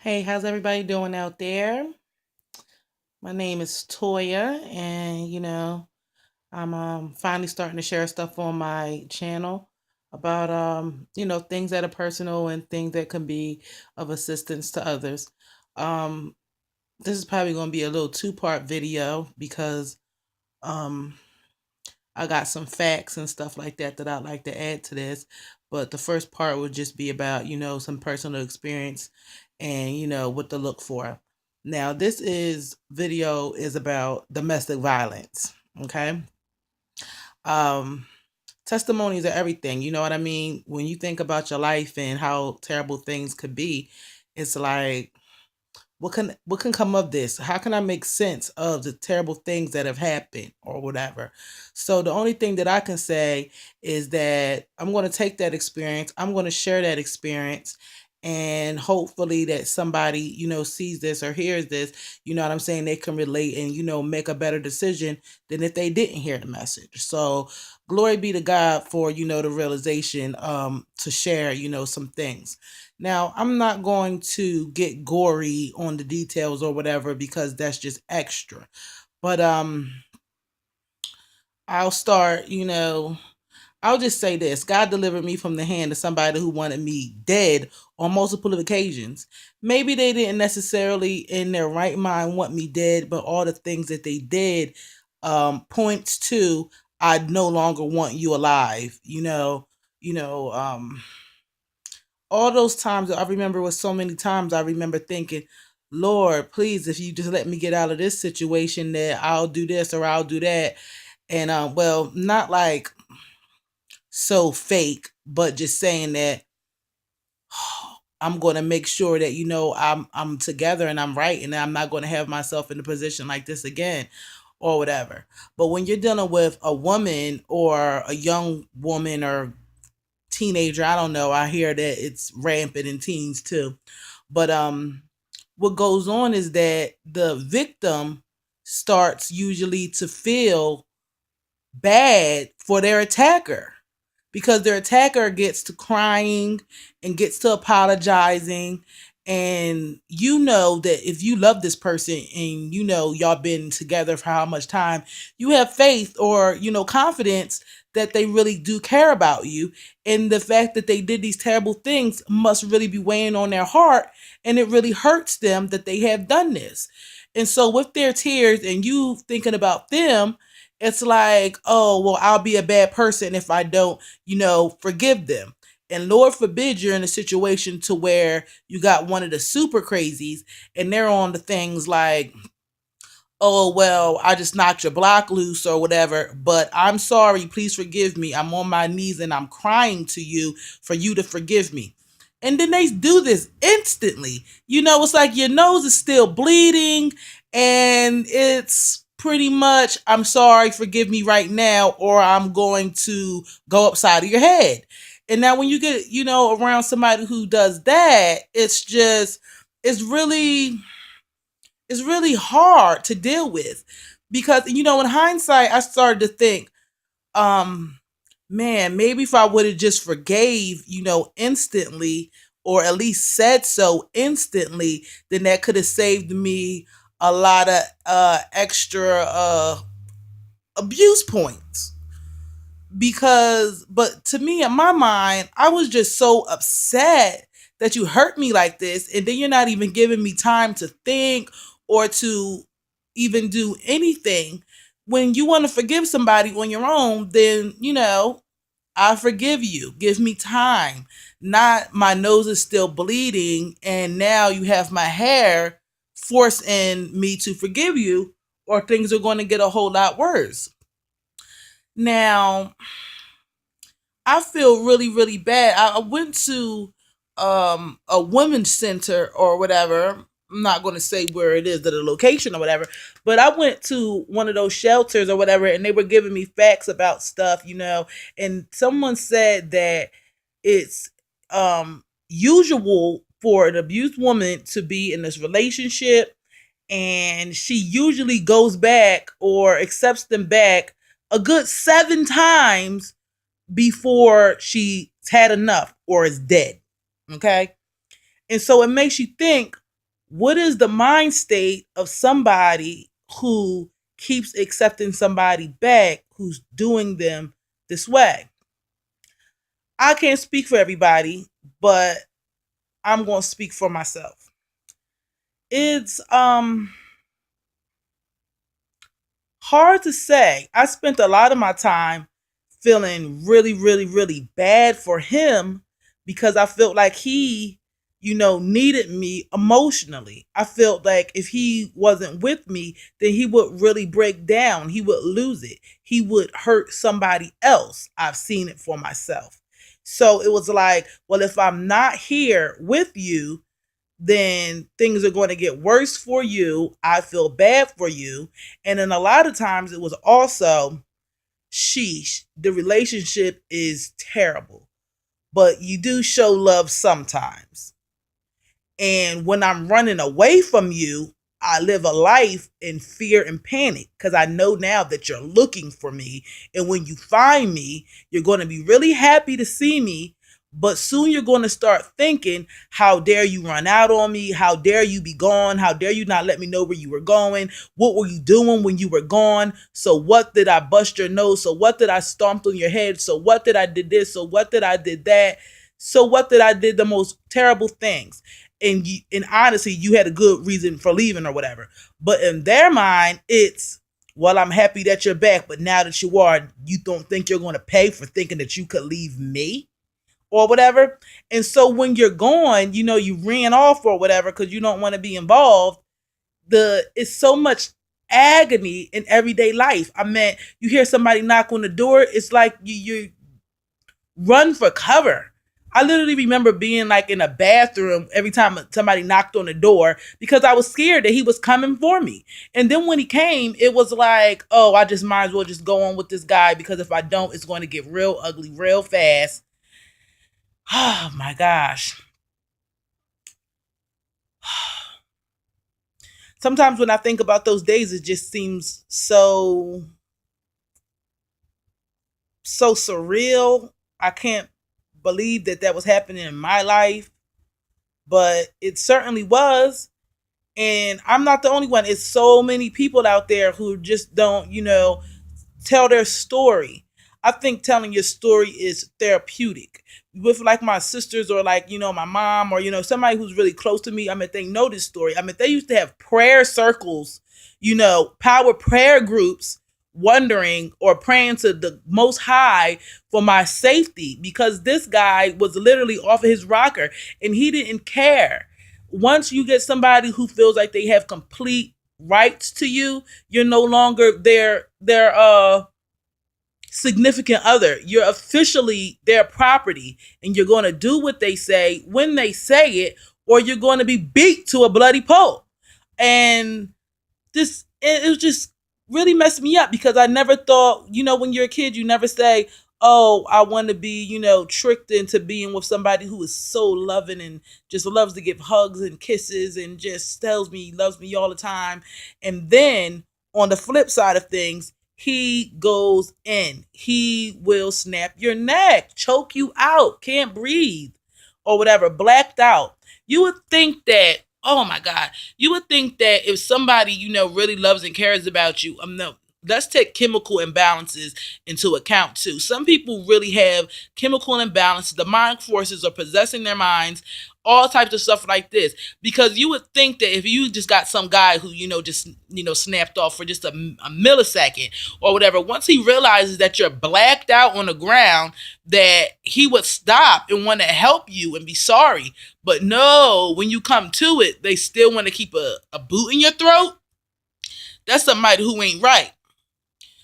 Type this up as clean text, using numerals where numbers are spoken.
Hey, how's everybody doing out there? My name is Toya, and I'm finally starting to share stuff on my channel about things that are personal and things that can be of assistance to others. Um, this is probably going to be a little two-part video because um I got some facts and stuff like that that I'd like to add to this. But the first part would just be about, some personal experience and, what to look for. Now, this is video is about domestic violence. Okay. Um, Testimonies are everything. You know what I mean? When you think about your life and how terrible things could be, it's like what can come of this? How can I make sense of the terrible things that have happened or whatever? So the only thing that I can say is that I'm going to take that experience, I'm going to share that experience, and hopefully that somebody, sees this or hears this, you know what I'm saying, they can relate and make a better decision than if they didn't hear the message. So glory be to God for, the realization to share, some things. Now, I'm not going to get gory on the details or whatever because that's just extra. But I'll start, I'll just say this. God delivered me from the hand of somebody who wanted me dead on multiple occasions. Maybe they didn't necessarily in their right mind want me dead, but all the things that they did points to I no longer want you alive, you know, all those times I remember was so many times I remember thinking, Lord, please, if you just let me get out of this situation, that I'll do this or I'll do that. And well, not like so fake, but just saying that I'm going to make sure that I'm together and I'm right and I'm not going to have myself in a position like this again or whatever. But when you're dealing with a woman or a young woman or teenager, I don't know, I hear that it's rampant in teens too. But what goes on is that the victim starts usually to feel bad for their attacker because their attacker gets to crying and gets to apologizing. And you know that if you love this person and y'all been together for how much time, you have faith or confidence that they really do care about you. And the fact that they did these terrible things must really be weighing on their heart, and it really hurts them that they have done this. And so with their tears and you thinking about them, it's like, oh, well, I'll be a bad person if I don't, forgive them. And Lord forbid you're in a situation to where you got one of the super crazies and they're on the things like, oh, well, I just knocked your block loose or whatever, but I'm sorry, please forgive me. I'm on my knees and I'm crying to you for you to forgive me. And then they do this instantly. It's like your nose is still bleeding and it's pretty much, I'm sorry, forgive me right now, or I'm going to go upside of your head. And now when you get, around somebody who does that, it's really it's really hard to deal with because in hindsight I started to think, um man, maybe if I would have just forgave, instantly, or at least said so instantly, then that could have saved me a lot of extra abuse points. Because but to me, in my mind, I was just so upset that you hurt me like this, and then you're not even giving me time to think or to even do anything. When you want to forgive somebody on your own, then I forgive you, give me time. Not my nose is still bleeding and now you have my hair forcing me to forgive you, or things are going to get a whole lot worse. Now, I feel really, really bad. I went to a women's center or whatever. I'm not going to say where it is, the location or whatever, but I went to one of those shelters or whatever, and they were giving me facts about stuff, and someone said that it's usual for an abused woman to be in this relationship, and she usually goes back or accepts them back a good 7 times before she's had enough or is dead. Okay. And so it makes you think, What is the mind state of somebody who keeps accepting somebody back who's doing them this way? I can't speak for everybody, but I'm going to speak for myself. It's hard to say. I spent a lot of my time feeling really, really, really bad for him because I felt like he, needed me emotionally. I felt like if he wasn't with me, then he would really break down. He would lose it. He would hurt somebody else. I've seen it for myself. So it was like, well, if I'm not here with you, then things are going to get worse for you. I feel bad for you. And then a lot of times it was also, sheesh, the relationship is terrible, but you do show love sometimes. And when I'm running away from you, I live a life in fear and panic because I know now that you're looking for me. And when you find me, you're going to be really happy to see me. But soon you're going to start thinking, how dare you run out on me? How dare you be gone? How dare you not let me know where you were going? What were you doing when you were gone? So what did I bust your nose? So what did I stomped on your head? So what did I did this? So what did I did that? So what did I did the most terrible things? And honestly, you had a good reason for leaving or whatever. But in their mind, it's, well, I'm happy that you're back, but now that you are, you don't think you're going to pay for thinking that you could leave me or whatever. And so when you're gone, you ran off or whatever because you don't want to be involved. It's so much agony in everyday life. I mean, you hear somebody knock on the door, it's like you run for cover. I literally remember being like in a bathroom every time somebody knocked on the door because I was scared that he was coming for me. And then when he came, it was like, oh, I just might as well just go on with this guy because if I don't, it's going to get real ugly real fast. Oh my gosh. Sometimes when I think about those days, it just seems so surreal. I can't believe that that was happening in my life, but it certainly was. And I'm not the only one. It's so many people out there who just don't, tell their story. I think telling your story is therapeutic. With like my sisters or like, my mom or, somebody who's really close to me, I mean, they know this story. I mean, they used to have prayer circles, power prayer groups, wondering or praying to the most high for my safety because this guy was literally off of his rocker and he didn't care. Once you get somebody who feels like they have complete rights to you, you're no longer their significant other. You're officially their property, and you're going to do what they say when they say it, or you're going to be beat to a bloody pulp. And it was just really messed me up because I never thought, when you're a kid, you never say, oh, I want to be, tricked into being with somebody who is so loving and just loves to give hugs and kisses and just tells me he loves me all the time. And then on the flip side of things, he goes in. He will snap your neck, choke you out, can't breathe, or whatever, blacked out. You would think that, oh my God, you would think that if somebody, really loves and cares about you, no, let's take chemical imbalances into account too. Some people really have chemical imbalances. The mind forces are possessing their minds, all types of stuff like this. Because you would think that if you just got some guy who, just, snapped off for just a millisecond or whatever, once he realizes that you're blacked out on the ground, that he would stop and want to help you and be sorry. But no, when you come to it, they still want to keep a boot in your throat. That's somebody who ain't right.